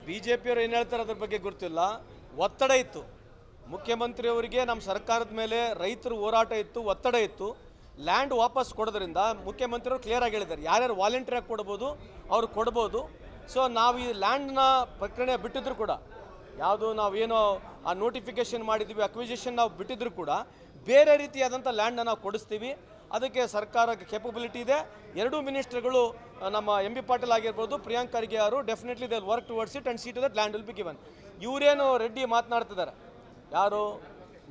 ಬಿಜೆಪಿಯವರು ಏನು ಹೇಳ್ತಾರೆ ಅದ್ರ ಬಗ್ಗೆ ಗೊತ್ತಿಲ್ಲ. ಒತ್ತಡ ಇತ್ತು ಮುಖ್ಯಮಂತ್ರಿಯವರಿಗೆ, ನಮ್ಮ ಸರ್ಕಾರದ ಮೇಲೆ ರೈತರು ಹೋರಾಟ ಇತ್ತು, ಒತ್ತಡ ಇತ್ತು. ಲ್ಯಾಂಡ್ ವಾಪಸ್ ಕೊಡೋದ್ರಿಂದ ಮುಖ್ಯಮಂತ್ರಿಯವರು ಕ್ಲಿಯರ್ ಆಗಿ ಹೇಳಿದ್ದಾರೆ, ಯಾರ್ಯಾರು ವಾಲಂಟಿಯರ್ ಆಗಿ ಕೊಡ್ಬೋದು ಅವ್ರು ಕೊಡ್ಬೋದು. ಸೊ ನಾವು ಈ ಲ್ಯಾಂಡ್ನ ಪ್ರಕರಣ ಬಿಟ್ಟಿದ್ರು ಕೂಡ, ಯಾವುದು ನಾವೇನೋ ಆ ನೋಟಿಫಿಕೇಶನ್ ಮಾಡಿದ್ವಿ, ಅಕ್ವಿಸಿಷನ್ ನಾವು ಬಿಟ್ಟಿದ್ರು ಕೂಡ ಬೇರೆ ರೀತಿಯಾದಂಥ ಲ್ಯಾಂಡ್ನ ನಾವು ಕೊಡಿಸ್ತೀವಿ. ಅದಕ್ಕೆ ಸರ್ಕಾರಕ್ಕೆ ಕೇಪಬಿಲಿಟಿ ಇದೆ. ಎರಡೂ ಮಿನಿಸ್ಟರ್ಗಳು ನಮ್ಮ ಎಂ ಬಿ ಪಾಟೀಲ್ ಆಗಿರ್ಬೋದು, ಪ್ರಿಯಾಂಕ್ ಖರ್ಗೆ ಅವರು definitely they work towards it and see to that land will be given. ಇವರೇನು ರೆಡ್ಡಿ ಮಾತನಾಡ್ತಿದ್ದಾರೆ, ಯಾರು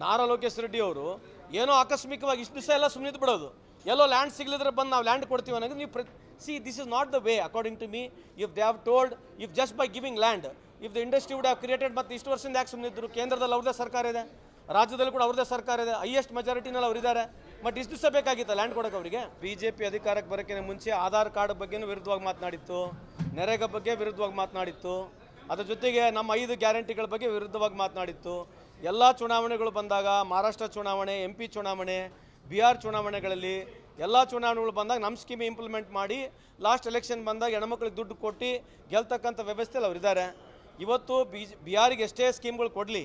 ನಾರಾ ಲೋಕೇಶ್ ರೆಡ್ಡಿ ಅವರು ಏನೋ ಆಕಸ್ಮಿಕವಾಗಿ ಇಷ್ಟು ದಿವಸ ಎಲ್ಲ ಸುಮ್ಮನೆ ಬಿಡೋದು, ಎಲ್ಲೋ ಲ್ಯಾಂಡ್ ಸಿಗಲಿದ್ರೆ ಬಂದು ನಾವು ಲ್ಯಾಂಡ್ ಕೊಡ್ತೀವಿ ಅನ್ನೋದು. ನೀವು see this is not the way according to me. If they have told, if just by giving land, if the industry would have created, ಮತ್ತು ಇಷ್ಟು ವರ್ಷದಿಂದ ಯಾಕೆ ಸುಮ್ಮನೆ ಇದ್ರು? ಕೇಂದ್ರದಲ್ಲಿ ಅವ್ರದೇ ಸರ್ಕಾರ ಇದೆ, ರಾಜ್ಯದಲ್ಲಿ ಕೂಡ ಅವ್ರದೇ ಸರ್ಕಾರ ಇದೆ, ಹೈಯೆಸ್ಟ್ ಮೆಜಾರಿಟಿನಲ್ಲಿ ಅವರಿದ್ದಾರೆ. ಬಟ್ ಇಷ್ಟು ದಿವಸ ಬೇಕಾಗಿತ್ತು ಲ್ಯಾಂಡ್ ಕೊಡೋಕೆ ಅವರಿಗೆ. ಬಿಜೆಪಿ ಅಧಿಕಾರಕ್ಕೆ ಬರೋಕ್ಕಿಂತ ಮುಂಚೆ ಆಧಾರ್ ಕಾರ್ಡ್ ಬಗ್ಗೆನೂ ವಿರುದ್ಧವಾಗಿ ಮಾತನಾಡಿತ್ತು, ನರೇಗಾ ಬಗ್ಗೆ ವಿರುದ್ಧವಾಗಿ ಮಾತನಾಡಿತ್ತು, ಅದರ ಜೊತೆಗೆ ನಮ್ಮ 5 ಗ್ಯಾರಂಟಿಗಳ ಬಗ್ಗೆ ವಿರುದ್ಧವಾಗಿ ಮಾತನಾಡಿತ್ತು. ಎಲ್ಲ ಚುನಾವಣೆಗಳು ಬಂದಾಗ, ಮಹಾರಾಷ್ಟ್ರ ಚುನಾವಣೆ, MP ಚುನಾವಣೆ, ಬಿಹಾರ್ ಚುನಾವಣೆಗಳಲ್ಲಿ ಎಲ್ಲ ಚುನಾವಣೆಗಳು ಬಂದಾಗ ನಮ್ಮ ಸ್ಕೀಮ್ ಇಂಪ್ಲಿಮೆಂಟ್ ಮಾಡಿ ಲಾಸ್ಟ್ ಎಲೆಕ್ಷನ್ ಬಂದಾಗ ಹೆಣ್ಮಕ್ಳಿಗೆ ದುಡ್ಡು ಕೊಟ್ಟು ಗೆಲ್ತಕ್ಕಂಥ ವ್ಯವಸ್ಥೆಯಲ್ಲಿ ಅವರಿದ್ದಾರೆ. ಇವತ್ತು ಬಿಹಾರಿಗೆ ಎಷ್ಟೇ ಸ್ಕೀಮ್ಗಳು ಕೊಡಲಿ,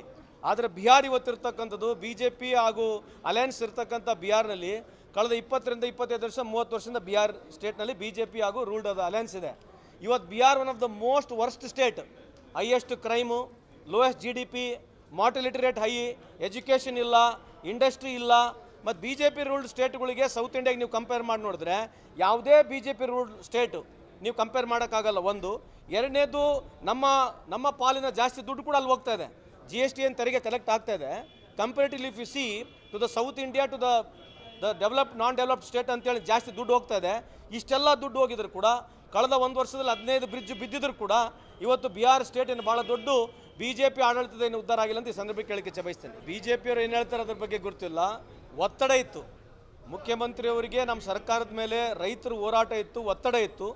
ಆದರೆ ಬಿಹಾರ್ ಇವತ್ತಿರ್ತಕ್ಕಂಥದ್ದು BJP ಹಾಗೂ ಅಲಯನ್ಸ್ ಇರ್ತಕ್ಕಂಥ ಬಿಹಾರ್ನಲ್ಲಿ ಕಳೆದ 20ರಿಂದ 25 ವರ್ಷ 30 ವರ್ಷದಿಂದ ಬಿಹಾರ್ ಸ್ಟೇಟ್ನಲ್ಲಿ BJP ಹಾಗೂ ರೂಲ್ಡ್ ಆದ ಅಲಯನ್ಸ್ ಇದೆ. ಇವತ್ತು Bihar one of the most worst state, highest crime, lowest GDP, mortality rate high, education ಇಲ್ಲ, ಇಂಡಸ್ಟ್ರಿ ಇಲ್ಲ. ಮತ್ತು BJP ರೂಲ್ಡ್ ಸ್ಟೇಟ್ಗಳಿಗೆ ಸೌತ್ ಇಂಡಿಯಾಗೆ ನೀವು ಕಂಪೇರ್ ಮಾಡಿ ನೋಡಿದ್ರೆ ಯಾವುದೇ BJP ರೂಲ್ಡ್ ಸ್ಟೇಟು ನೀವು ಕಂಪೇರ್ ಮಾಡೋಕ್ಕಾಗಲ್ಲ. ಒಂದು. ಎರಡನೇದು, ನಮ್ಮ ಪಾಲಿನ ಜಾಸ್ತಿ ದುಡ್ಡು ಕೂಡ ಅಲ್ಲಿ ಹೋಗ್ತಾ ಇದೆ. GST ಏನು ತೆರಿಗೆ ಕಲೆಕ್ಟ್ ಆಗ್ತಾ ಇದೆ. Comparatively if you see to the South India, to the developed non developed state ಅಂತೇಳಿ ಜಾಸ್ತಿ ದುಡ್ಡು ಹೋಗ್ತಾ ಇದೆ. ಇಷ್ಟೆಲ್ಲ ದುಡ್ಡು ಹೋಗಿದ್ರು ಕೂಡ ಕಳೆದ 1 ವರ್ಷದಲ್ಲಿ 15 ಬ್ರಿಡ್ಜ್ ಬಿದ್ದಿದ್ರು ಕೂಡ ಇವತ್ತು ಬಿಹಾರ್ ಸ್ಟೇಟ್ ಏನು ಭಾಳ ದೊಡ್ಡ BJP ಆಡಳಿತದ ಏನು ಉದ್ಧಾರ ಆಗಿಲ್ಲ ಅಂತ ಈ ಸಂದರ್ಭಕ್ಕೆ ಕೇಳಿಕೆ ಬಯಸ್ತೇನೆ. ಬಿಜೆಪಿಯವರು ಏನು ಹೇಳ್ತಾರೆ ಅದ್ರ ಬಗ್ಗೆ ಗೊತ್ತಿಲ್ಲ. ಒತ್ತಡ ಇತ್ತು ಮುಖ್ಯಮಂತ್ರಿಯವರಿಗೆ, ನಮ್ಮ ಸರ್ಕಾರದ ಮೇಲೆ ರೈತರು ಹೋರಾಟ ಇತ್ತು, ಒತ್ತಡ ಇತ್ತು.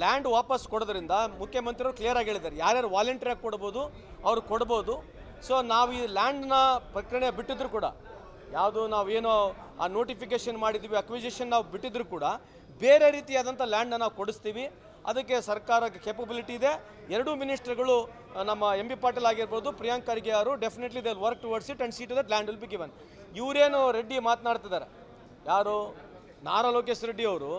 ಲ್ಯಾಂಡ್ ವಾಪಸ್ ಕೊಡೋದ್ರಿಂದ ಮುಖ್ಯಮಂತ್ರಿಯವರು ಕ್ಲಿಯರ್ ಆಗಿ ಹೇಳಿದ್ದಾರೆ, ಯಾರ್ಯಾರು ವಾಲಂಟಿಯರ್ ಆಗಿ ಕೊಡ್ಬೋದು ಅವ್ರು ಕೊಡ್ಬೋದು. ಸೊ ನಾವು ಈ ಲ್ಯಾಂಡ್ನ ಪ್ರಕರಣ ಬಿಟ್ಟಿದ್ರು ಕೂಡ, ಯಾವುದು ನಾವೇನೋ ಆ ನೋಟಿಫಿಕೇಶನ್ ಮಾಡಿದ್ವಿ, ಅಕ್ವಿಸಿಷನ್ ನಾವು ಬಿಟ್ಟಿದ್ರು ಕೂಡ ಬೇರೆ ರೀತಿಯಾದಂಥ ಲ್ಯಾಂಡ್ನ ನಾವು ಕೊಡಿಸ್ತೀವಿ. ಅದಕ್ಕೆ ಸರ್ಕಾರಕ್ಕೆ ಕೇಪಬಿಲಿಟಿ ಇದೆ. ಎರಡೂ ಮಿನಿಸ್ಟರ್ಗಳು ನಮ್ಮ ಎಂ ಬಿ ಪಾಟೀಲ್ ಆಗಿರ್ಬೋದು, ಪ್ರಿಯಾಂಕ್ ಖರ್ಗೆ ಅವರು definitely they work towards it and see to that land will be given. ಇವರೇನು ರೆಡ್ಡಿ ಮಾತನಾಡ್ತಿದ್ದಾರೆ, ಯಾರು ನಾರಾ ಲೋಕೇಶ್ ರೆಡ್ಡಿ ಅವರು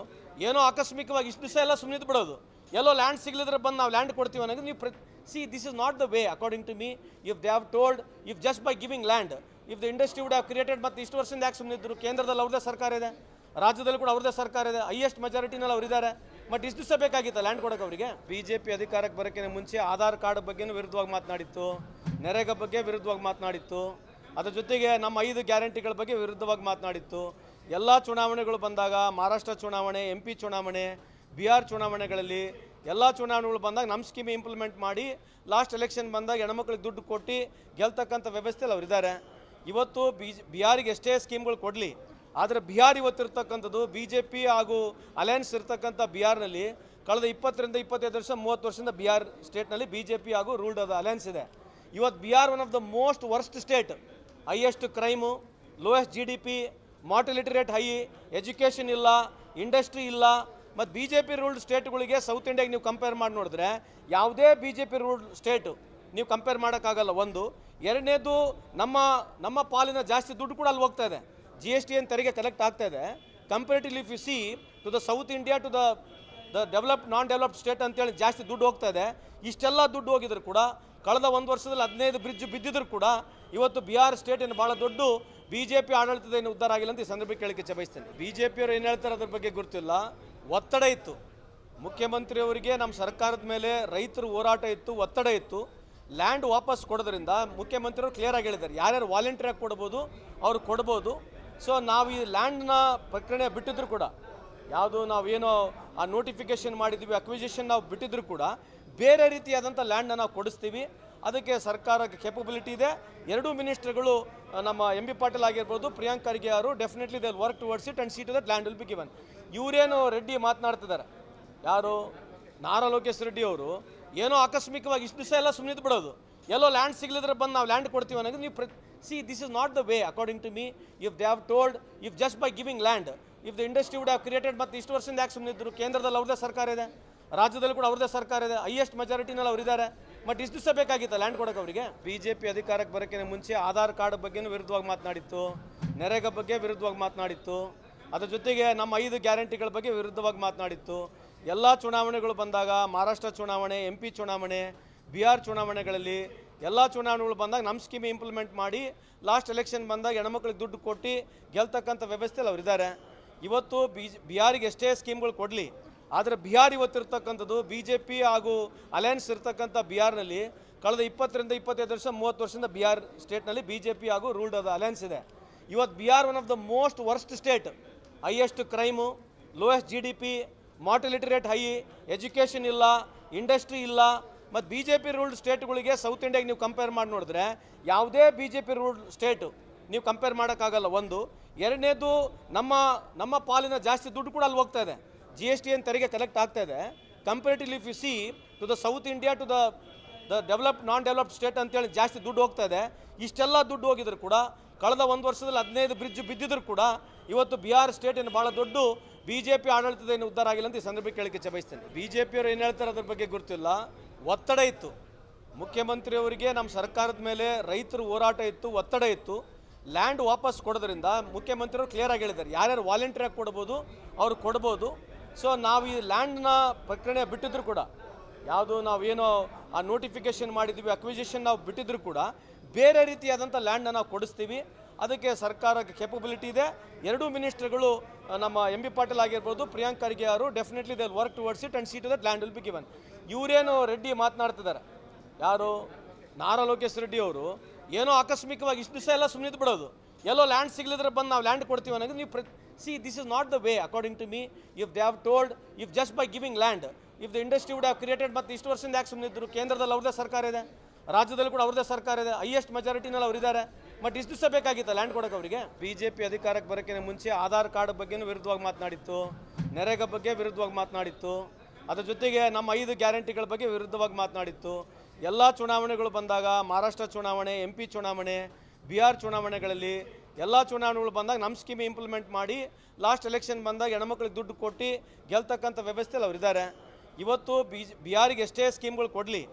ಏನೋ ಆಕಸ್ಮಿಕವಾಗಿ ಇಷ್ಟು ದಿವಸ ಎಲ್ಲ ಸುಮ್ಮನೆ ಬಿಡೋದು, ಎಲ್ಲೋ ಲ್ಯಾಂಡ್ ಸಿಗಲಿದ್ರೆ ಬಂದು ನಾವು ಲ್ಯಾಂಡ್ ಕೊಡ್ತೀವಿ ಅನ್ನೋದು. ನೀವು see this is not the way according to me. If they have told, if just by giving land, if the industry would have created, ಮತ್ತು ಇಷ್ಟು ವರ್ಷದಿಂದ ಯಾಕೆ ಸುಮ್ಮನೆ ಇದ್ರು? ಕೇಂದ್ರದಲ್ಲಿ ಅವ್ರದೇ ಸರ್ಕಾರ ಇದೆ, ರಾಜ್ಯದಲ್ಲಿ ಕೂಡ ಅವ್ರದೇ ಸರ್ಕಾರ ಇದೆ, ಹೈಯೆಸ್ಟ್ ಮೆಜಾರಿಟಿನಲ್ಲಿ ಅವರಿದ್ದಾರೆ. ಬಟ್ ಇಷ್ಟು ದಿವಸ ಬೇಕಾಗಿತ್ತು ಲ್ಯಾಂಡ್ ಕೊಡೋಕೆ ಅವರಿಗೆ. ಬಿಜೆಪಿ ಅಧಿಕಾರಕ್ಕೆ ಬರೋಕ್ಕಿಂತ ಮುಂಚೆ ಆಧಾರ್ ಕಾರ್ಡ್ ಬಗ್ಗೆನೂ ವಿರುದ್ಧವಾಗಿ ಮಾತನಾಡಿತ್ತು, ನರೇಗಾ ಬಗ್ಗೆ ವಿರುದ್ಧವಾಗಿ ಮಾತನಾಡಿತ್ತು, ಅದರ ಜೊತೆಗೆ ನಮ್ಮ 5 ಗ್ಯಾರಂಟಿಗಳ ಬಗ್ಗೆ ವಿರುದ್ಧವಾಗಿ ಮಾತನಾಡಿತ್ತು. ಎಲ್ಲ ಚುನಾವಣೆಗಳು ಬಂದಾಗ, ಮಹಾರಾಷ್ಟ್ರ ಚುನಾವಣೆ, MP ಚುನಾವಣೆ, ಬಿಹಾರ್ ಚುನಾವಣೆಗಳಲ್ಲಿ ಎಲ್ಲ ಚುನಾವಣೆಗಳು ಬಂದಾಗ ನಮ್ಮ ಸ್ಕೀಮ್ ಇಂಪ್ಲಿಮೆಂಟ್ ಮಾಡಿ ಲಾಸ್ಟ್ ಎಲೆಕ್ಷನ್ ಬಂದಾಗ ಹೆಣ್ಮಕ್ಳಿಗೆ ದುಡ್ಡು ಕೊಟ್ಟು ಗೆಲ್ತಕ್ಕಂಥ ವ್ಯವಸ್ಥೆಯಲ್ಲಿ ಅವರಿದ್ದಾರೆ. ಇವತ್ತು ಬಿಹಾರಿಗೆ ಎಷ್ಟೇ ಸ್ಕೀಮ್ಗಳು ಕೊಡಲಿ, ಆದರೆ ಬಿಹಾರ್ ಇವತ್ತಿರ್ತಕ್ಕಂಥದ್ದು BJP ಹಾಗೂ ಅಲಯನ್ಸ್ ಇರ್ತಕ್ಕಂಥ ಬಿಹಾರ್ನಲ್ಲಿ ಕಳೆದ 20ರಿಂದ 25 ವರ್ಷ 30 ವರ್ಷದಿಂದ ಬಿಹಾರ್ ಸ್ಟೇಟ್ನಲ್ಲಿ BJP ಹಾಗೂ ರೂಲ್ಡ್ ಆದ ಅಲಯನ್ಸ್ ಇದೆ. ಇವತ್ತು Bihar one of the most worst state, highest crime, lowest GDP, mortality rate high, education ಇಲ್ಲ, ಇಂಡಸ್ಟ್ರಿ ಇಲ್ಲ. ಮತ್ತು BJP ರೂಲ್ಡ್ ಸ್ಟೇಟ್ಗಳಿಗೆ ಸೌತ್ ಇಂಡಿಯಾಗೆ ನೀವು ಕಂಪೇರ್ ಮಾಡಿ ನೋಡಿದ್ರೆ ಯಾವುದೇ BJP ರೂಲ್ಡ್ ಸ್ಟೇಟು ನೀವು ಕಂಪೇರ್ ಮಾಡೋಕ್ಕಾಗಲ್ಲ. ಒಂದು. ಎರಡನೇದು, ನಮ್ಮ ಪಾಲಿನ ಜಾಸ್ತಿ ದುಡ್ಡು ಕೂಡ ಅಲ್ಲಿ ಹೋಗ್ತಾ ಇದೆ. GST ಏನು ತೆರಿಗೆ ಕಲೆಕ್ಟ್ ಆಗ್ತಾ ಇದೆ. Comparatively if you see to the South India, to the developed non developed state ಅಂತೇಳಿ ಜಾಸ್ತಿ ದುಡ್ಡು ಹೋಗ್ತಾ ಇದೆ. ಇಷ್ಟೆಲ್ಲ ದುಡ್ಡು ಹೋಗಿದ್ರು ಕೂಡ ಕಳೆದ 1 ವರ್ಷದಲ್ಲಿ 15 ಬ್ರಿಡ್ಜ್ ಬಿದ್ದಿದ್ರು ಕೂಡ ಇವತ್ತು ಬಿಹಾರ್ ಸ್ಟೇಟ್ ಏನು ಭಾಳ ದೊಡ್ಡ BJP ಆಡಳಿತದ ಏನು ಉದ್ಧಾರ ಆಗಿಲ್ಲ ಅಂತ ಈ ಸಂದರ್ಭಕ್ಕೆ ಕೇಳಿಕೆ ಬಯಸ್ತೇನೆ. ಬಿಜೆಪಿಯವರು ಏನು ಹೇಳ್ತಾರೆ ಅದ್ರ ಬಗ್ಗೆ ಗೊತ್ತಿಲ್ಲ. ಒತ್ತಡ ಇತ್ತು ಮುಖ್ಯಮಂತ್ರಿಯವರಿಗೆ, ನಮ್ಮ ಸರ್ಕಾರದ ಮೇಲೆ ರೈತರು ಹೋರಾಟ ಇತ್ತು, ಒತ್ತಡ ಇತ್ತು. ಲ್ಯಾಂಡ್ ವಾಪಸ್ ಕೊಡೋದ್ರಿಂದ ಮುಖ್ಯಮಂತ್ರಿಯವರು ಕ್ಲಿಯರ್ ಆಗಿ ಹೇಳಿದ್ದಾರೆ, ಯಾರ್ಯಾರು ವಾಲಂಟಿಯರ್ ಆಗಿ ಕೊಡ್ಬೋದು ಅವ್ರು ಕೊಡ್ಬೋದು. ಸೊ ನಾವು ಈ ಲ್ಯಾಂಡ್ನ ಪ್ರಕರಣ ಬಿಟ್ಟಿದ್ರು ಕೂಡ, ಯಾವುದು ನಾವೇನೋ ಆ ನೋಟಿಫಿಕೇಶನ್ ಮಾಡಿದ್ವಿ, ಅಕ್ವಿಸಿಷನ್ ನಾವು ಬಿಟ್ಟಿದ್ರು ಕೂಡ ಬೇರೆ ರೀತಿಯಾದಂಥ ಲ್ಯಾಂಡ್ನ ನಾವು ಕೊಡಿಸ್ತೀವಿ. ಅದಕ್ಕೆ ಸರ್ಕಾರಕ್ಕೆ ಕೇಪಬಿಲಿಟಿ ಇದೆ. ಎರಡೂ ಮಿನಿಸ್ಟರ್ಗಳು ನಮ್ಮ ಎಂ ಬಿ ಪಾಟೀಲ್ ಆಗಿರ್ಬೋದು, ಪ್ರಿಯಾಂಕ್ ಖರ್ಗೆ ಅವರು definitely they work towards it and see to that land will be given. ಇವರೇನು ರೆಡ್ಡಿ ಮಾತನಾಡ್ತಿದ್ದಾರೆ, ಯಾರು ನಾರಾ ಲೋಕೇಶ್ ರೆಡ್ಡಿ ಅವರು ಏನೋ ಆಕಸ್ಮಿಕವಾಗಿ ಇಷ್ಟು ದಿವಸ ಎಲ್ಲ ಸುಮ್ಮನೆ ಬಿಡೋದು, ಎಲ್ಲೋ ಲ್ಯಾಂಡ್ ಸಿಗಲಿದ್ರೆ ಬಂದು ನಾವು ಲ್ಯಾಂಡ್ ಕೊಡ್ತೀವಿ ಅನ್ನೋದು. ನೀವು see this is not the way according to me. If they have told, if just by giving land, if the industry would have created, ಮತ್ತು ಇಷ್ಟು ವರ್ಷದಿಂದ ಯಾಕೆ ಸುಮ್ಮನೆ ಇದ್ರು? ಕೇಂದ್ರದಲ್ಲಿ ಅವ್ರದೇ ಸರ್ಕಾರ ಇದೆ, ರಾಜ್ಯದಲ್ಲಿ ಕೂಡ ಅವ್ರದೇ ಸರ್ಕಾರ ಇದೆ, ಹೈಯೆಸ್ಟ್ ಮೆಜಾರಿಟಿನಲ್ಲಿ ಅವರಿದ್ದಾರೆ. ಬಟ್ ಇಷ್ಟು ದಿವಸ ಬೇಕಾಗಿತ್ತು ಲ್ಯಾಂಡ್ ಕೊಡೋಕೆ ಅವರಿಗೆ. BJP ಅಧಿಕಾರಕ್ಕೆ ಬರೋಕ್ಕಿಂತ ಮುಂಚೆ ಆಧಾರ್ ಕಾರ್ಡ್ ಬಗ್ಗೆನೂ ವಿರುದ್ಧವಾಗಿ ಮಾತನಾಡಿತ್ತು, ನರೇಗಾ ಬಗ್ಗೆ ವಿರುದ್ಧವಾಗಿ ಮಾತನಾಡಿತ್ತು, ಅದರ ಜೊತೆಗೆ ನಮ್ಮ 5 ಗ್ಯಾರಂಟಿಗಳ ಬಗ್ಗೆ ವಿರುದ್ಧವಾಗಿ ಮಾತನಾಡಿತ್ತು. ಎಲ್ಲ ಚುನಾವಣೆಗಳು ಬಂದಾಗ, ಮಹಾರಾಷ್ಟ್ರ ಚುನಾವಣೆ, MP ಚುನಾವಣೆ, ಬಿಹಾರ್ ಚುನಾವಣೆಗಳಲ್ಲಿ ಎಲ್ಲ ಚುನಾವಣೆಗಳು ಬಂದಾಗ ನಮ್ಮ ಸ್ಕೀಮ್ ಇಂಪ್ಲಿಮೆಂಟ್ ಮಾಡಿ ಲಾಸ್ಟ್ ಎಲೆಕ್ಷನ್ ಬಂದಾಗ ಹೆಣ್ಮಕ್ಳಿಗೆ ದುಡ್ಡು ಕೊಟ್ಟು ಗೆಲ್ತಕ್ಕಂಥ ವ್ಯವಸ್ಥೆಯಲ್ಲಿ ಅವರಿದ್ದಾರೆ. ಇವತ್ತು ಬಿಹಾರಿಗೆ ಎಷ್ಟೇ ಸ್ಕೀಮ್ಗಳು ಕೊಡಲಿ, ಆದರೆ ಬಿಹಾರ್ ಇವತ್ತಿರ್ತಕ್ಕಂಥದ್ದು BJP ಹಾಗೂ ಅಲಯನ್ಸ್ ಇರ್ತಕ್ಕಂಥ ಬಿಹಾರ್ನಲ್ಲಿ ಕಳೆದ 20ರಿಂದ 25 ವರ್ಷ 30 ವರ್ಷದಿಂದ ಬಿಹಾರ್ ಸ್ಟೇಟ್ನಲ್ಲಿ BJP ಹಾಗೂ ರೂಲ್ಡ್ ಆದ ಅಲಯನ್ಸ್ ಇದೆ. ಇವತ್ತು Bihar one of the most worst state, highest crime, lowest GDP, mortality rate high, education ಇಲ್ಲ, ಇಂಡಸ್ಟ್ರಿ ಇಲ್ಲ. ಮತ್ತು BJP ರೂಲ್ಡ್ ಸ್ಟೇಟ್ಗಳಿಗೆ ಸೌತ್ ಇಂಡಿಯಾಗೆ ನೀವು ಕಂಪೇರ್ ಮಾಡಿ ನೋಡಿದ್ರೆ ಯಾವುದೇ BJP ರೂಲ್ಡ್ ಸ್ಟೇಟು ನೀವು ಕಂಪೇರ್ ಮಾಡೋಕ್ಕಾಗಲ್ಲ. ಒಂದು. ಎರಡನೇದು, ನಮ್ಮ ಪಾಲಿನ ಜಾಸ್ತಿ ದುಡ್ಡು ಕೂಡ ಅಲ್ಲಿ ಹೋಗ್ತಾ ಇದೆ. GST ಏನು ತೆರಿಗೆ ಕಲೆಕ್ಟ್ ಆಗ್ತಾ ಇದೆ. Comparatively if you see to the South India to the developed non developed state ಅಂತೇಳಿ ಜಾಸ್ತಿ ದುಡ್ಡು ಹೋಗ್ತಾ ಇದೆ. ಇಷ್ಟೆಲ್ಲ ದುಡ್ಡು ಹೋಗಿದ್ರು ಕೂಡ ಕಳೆದ 1 ವರ್ಷದಲ್ಲಿ 15 ಬ್ರಿಡ್ಜ್ ಬಿದ್ದಿದ್ರು ಕೂಡ ಇವತ್ತು ಬಿಹಾರ್ ಸ್ಟೇಟ್ ಏನು ಭಾಳ ದೊಡ್ಡ BJP ಆಡಳಿತದ ಏನು ಉದ್ಧಾರ ಆಗಿಲ್ಲ ಅಂತ ಈ ಸಂದರ್ಭಕ್ಕೆ ಕೇಳಕ್ಕೆ ಬಯಸ್ತೇನೆ. BJP ಅವರು ಏನು ಹೇಳ್ತಾರೆ ಅದ್ರ ಬಗ್ಗೆ ಗೊತ್ತಿಲ್ಲ. ಒತ್ತಡ ಇತ್ತು ಮುಖ್ಯಮಂತ್ರಿಯವರಿಗೆ, ನಮ್ಮ ಸರ್ಕಾರದ ಮೇಲೆ ರೈತರು ಹೋರಾಟ ಇತ್ತು, ಒತ್ತಡ ಇತ್ತು. ಲ್ಯಾಂಡ್ ವಾಪಸ್ ಕೊಡೋದ್ರಿಂದ ಮುಖ್ಯಮಂತ್ರಿಯವರು ಕ್ಲಿಯರ್ ಆಗಿ ಹೇಳಿದ್ದಾರೆ, ಯಾರ್ಯಾರು ವಾಲಂಟಿಯರಾಗಿ ಕೊಡ್ಬೋದು ಅವ್ರು ಕೊಡ್ಬೋದು. ಸೊ ನಾವು ಈ ಲ್ಯಾಂಡ್ನ ಪ್ರಕರಣ ಬಿಟ್ಟಿದ್ರು ಕೂಡ, ಯಾವುದು ನಾವೇನೋ ಆ ನೋಟಿಫಿಕೇಷನ್ ಮಾಡಿದ್ವಿ, ಅಕ್ವಿಸಿಷನ್ ನಾವು ಬಿಟ್ಟಿದ್ರು ಕೂಡ ಬೇರೆ ರೀತಿಯಾದಂಥ ಲ್ಯಾಂಡ್ನ ನಾವು ಕೊಡಿಸ್ತೀವಿ. ಅದಕ್ಕೆ ಸರ್ಕಾರಕ್ಕೆ ಕೇಪಬಿಲಿಟಿ ಇದೆ. 2 ಮಿನಿಸ್ಟರ್ಗಳು ನಮ್ಮ MB ಪಾಟೀಲ್ ಆಗಿರ್ಬೋದು, ಪ್ರಿಯಾಂಕ್ ಖರ್ಗೆ ಅವರು definitely they work towards it and see to that land will be given. ಇವರೇನು ರೆಡ್ಡಿ ಮಾತನಾಡ್ತಿದ್ದಾರೆ, ಯಾರು ನಾರಾ ಲೋಕೇಶ್ ರೆಡ್ಡಿ ಅವರು ಏನೋ ಆಕಸ್ಮಿಕವಾಗಿ ಇಷ್ಟು ದಿವಸ ಎಲ್ಲ ಸುಮ್ಮನೆ ಬಿಡೋದು, ಎಲ್ಲೋ ಲ್ಯಾಂಡ್ ಸಿಗಲಿದ್ರೆ ಬಂದು ನಾವು ಲ್ಯಾಂಡ್ ಕೊಡ್ತೀವಿ ಅನ್ನೋದು ನೀವು see this is not the way according to me. If they have told, if just by giving land, if the industry would have created, ಮತ್ತು ಇಷ್ಟು ವರ್ಷದಿಂದ ಯಾಕೆ ಸುಮ್ಮನೆ ಇದ್ರು? ಕೇಂದ್ರದಲ್ಲಿ ಅವ್ರದ್ದೇ ಸರ್ಕಾರ ಇದೆ, ರಾಜ್ಯದಲ್ಲಿ ಕೂಡ ಅವ್ರದ್ದೇ ಸರ್ಕಾರ ಇದೆ, ಹೈಯೆಸ್ಟ್ ಮೆಜಾರಿಟಿನಲ್ಲಿ ಅವರಿದ್ದಾರೆ. ಬಟ್ ಇಷ್ಟು ದಿವಸ ಬೇಕಾಗಿತ್ತು ಲ್ಯಾಂಡ್ ಕೊಡೋಕೆ ಅವರಿಗೆ. BJP ಅಧಿಕಾರಕ್ಕೆ ಬರೋಕ್ಕಿಂತ ಮುಂಚೆ ಆಧಾರ್ ಕಾರ್ಡ್ ಬಗ್ಗೆನೂ ವಿರುದ್ಧವಾಗಿ ಮಾತನಾಡಿತ್ತು, ನರೇಗಾ ಬಗ್ಗೆ ವಿರುದ್ಧವಾಗಿ ಮಾತನಾಡಿತ್ತು, ಅದರ ಜೊತೆಗೆ ನಮ್ಮ 5 ಗ್ಯಾರಂಟಿಗಳ ಬಗ್ಗೆ ವಿರುದ್ಧವಾಗಿ ಮಾತನಾಡಿತ್ತು. ಎಲ್ಲ ಚುನಾವಣೆಗಳು ಬಂದಾಗ, ಮಹಾರಾಷ್ಟ್ರ ಚುನಾವಣೆ, MP ಚುನಾವಣೆ, ಬಿಹಾರ್ ಚುನಾವಣೆಗಳಲ್ಲಿ ಎಲ್ಲ ಚುನಾವಣೆಗಳು ಬಂದಾಗ ನಮ್ಮ ಸ್ಕೀಮ್ ಇಂಪ್ಲಿಮೆಂಟ್ ಮಾಡಿ ಲಾಸ್ಟ್ ಎಲೆಕ್ಷನ್ ಬಂದಾಗ ಹೆಣ್ಮಕ್ಳಿಗೆ ದುಡ್ಡು ಕೊಟ್ಟು ಗೆಲ್ತಕ್ಕಂಥ ವ್ಯವಸ್ಥೆಯಲ್ಲಿ ಅವರಿದ್ದಾರೆ. ಇವತ್ತು ಬಿಹಾರಿಗೆ ಎಷ್ಟೇ ಸ್ಕೀಮ್ಗಳು ಕೊಡಲಿ,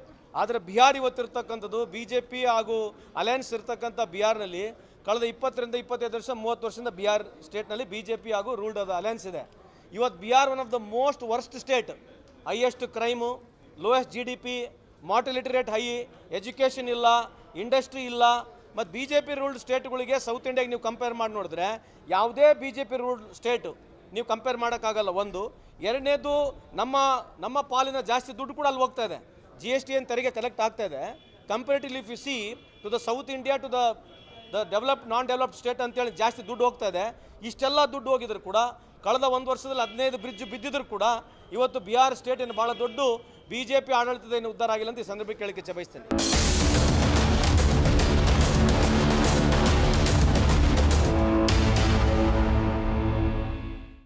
ಆದರೆ ಬಿಹಾರ್ ಇವತ್ತಿರ್ತಕ್ಕಂಥದ್ದು BJP ಹಾಗೂ ಅಲಯನ್ಸ್ ಇರ್ತಕ್ಕಂಥ ಬಿಹಾರ್ನಲ್ಲಿ ಕಳೆದ 20ರಿಂದ 25 ವರ್ಷ 30 ವರ್ಷದಿಂದ ಬಿಹಾರ್ ಸ್ಟೇಟ್ನಲ್ಲಿ BJP ಹಾಗೂ ರೂಲ್ಡ್ ಆದ ಅಲಯನ್ಸ್ ಇದೆ. ಇವತ್ತು Bihar one of the most worst state, highest crime, lowest GDP, mortality rate high, education ಇಲ್ಲ, ಇಂಡಸ್ಟ್ರಿ ಇಲ್ಲ. ಮತ್ತು BJP ರೂಲ್ಡ್ ಸ್ಟೇಟ್ಗಳಿಗೆ ಸೌತ್ ಇಂಡಿಯಾಗೆ ನೀವು ಕಂಪೇರ್ ಮಾಡಿ ನೋಡಿದ್ರೆ ಯಾವುದೇ BJP ರೂಲ್ಡ್ ಸ್ಟೇಟು ನೀವು ಕಂಪೇರ್ ಮಾಡೋಕ್ಕಾಗಲ್ಲ. ಒಂದು. ಎರಡನೇದು, ನಮ್ಮ ಪಾಲಿನ ಜಾಸ್ತಿ ದುಡ್ಡು ಕೂಡ ಅಲ್ಲಿ ಹೋಗ್ತಾ ಇದೆ. GST ಏನು ತೆರಿಗೆ ಕಲೆಕ್ಟ್ ಆಗ್ತಾ ಇದೆ. Comparatively if you see to the South India to the developed non developed state ಅಂತೇಳಿ ಜಾಸ್ತಿ ದುಡ್ಡು ಹೋಗ್ತಾ ಇದೆ. ಇಷ್ಟೆಲ್ಲ ದುಡ್ಡು ಹೋಗಿದ್ರು ಕೂಡ ಕಳೆದ 1 ವರ್ಷದಲ್ಲಿ 15 ಬ್ರಿಡ್ಜ್ ಬಿದ್ದಿದ್ರು ಕೂಡ ಇವತ್ತು ಬಿಹಾರ್ ಸ್ಟೇಟ್ ಏನು ಭಾಳ ದೊಡ್ಡ BJP ಆಡಳಿತದ ಏನು ಉದ್ಧಾರ ಆಗಿಲ್ಲ ಅಂತ ಈ ಸಂದರ್ಭಕ್ಕೆ ಕೇಳಕ್ಕೆ ಬಯಸ್ತೇನೆ.